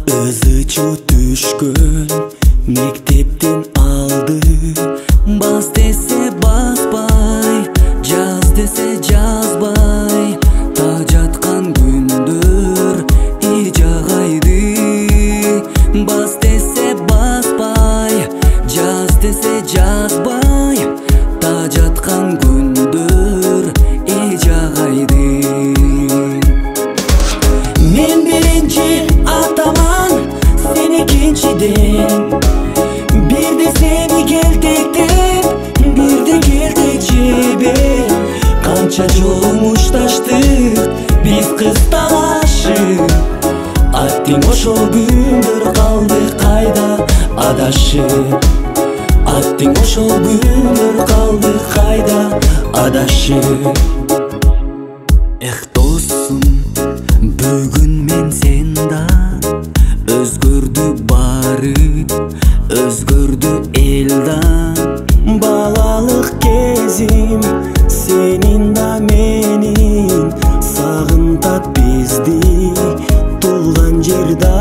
Ызычу түшкөн мектептен алды, бас десе баспай, жаз десе жазбай, так жаткан күндөр ижагайды. Бас десе баспай, жаз десе жазбай, так жаткан күндөр ижагайды. Мен биринчи атаман, сен экинчиден, бирде сени келтектеп, бирде келтек жебе. Канча жолу мушташтык биз кыз талашып, аттиң ошол күндөр калды кайда адашып. Аттиң ошол күндөр калды кайда адашып. Эх досум, бүгүн мен сен да, өзгөрдү баары, өзгөрдү эл да. Балалык кезим сенин да менин, сагынтат бизди туулган жер да.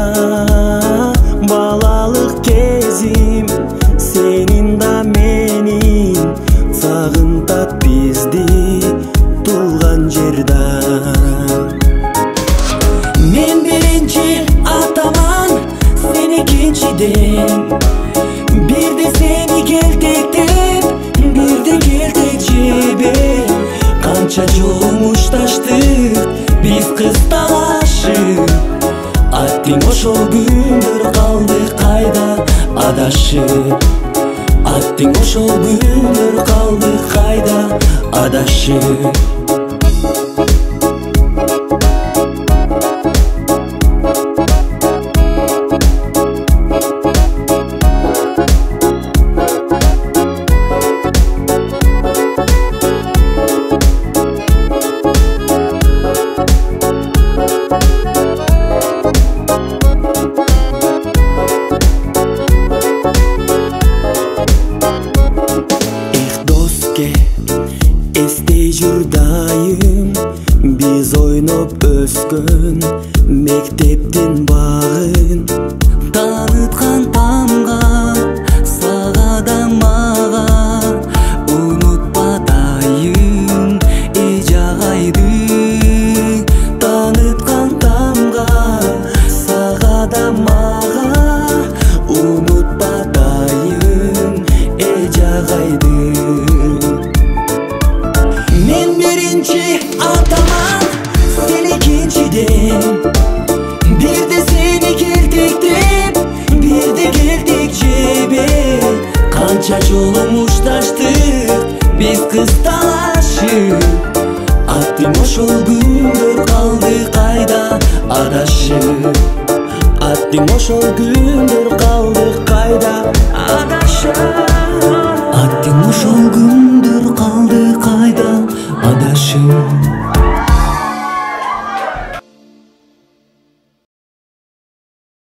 Балалык кезим сенин да менин, сагынтат бизди туулган жер да. Мен биринчи атаман, сен экинчиден, бирде сени келтектеп, бирде келтек жебе. Канча жолу мушташтык биз кыз талашып, аттиң ошол күндөр калды кайда адашып. Аттиң ошол күндөр калды кайда адашып. Эстей жүр дайым, биз ойноп өскөн мектептин багын. Таныткан тамга, сага да мага, унутпа дайым ижагайды. Таныткан тамга, сага да мага, унутпа дайым ижагайды. Мен биринчи атаман, сен экинчиден, бирде сени келтектеп, бирде келтек жебе. Канча жолу мушташтык биз кыз талашып, аттиң ошол күндөр калды кайда адашып. Аттиң ошол күндөр калды кайда адашып.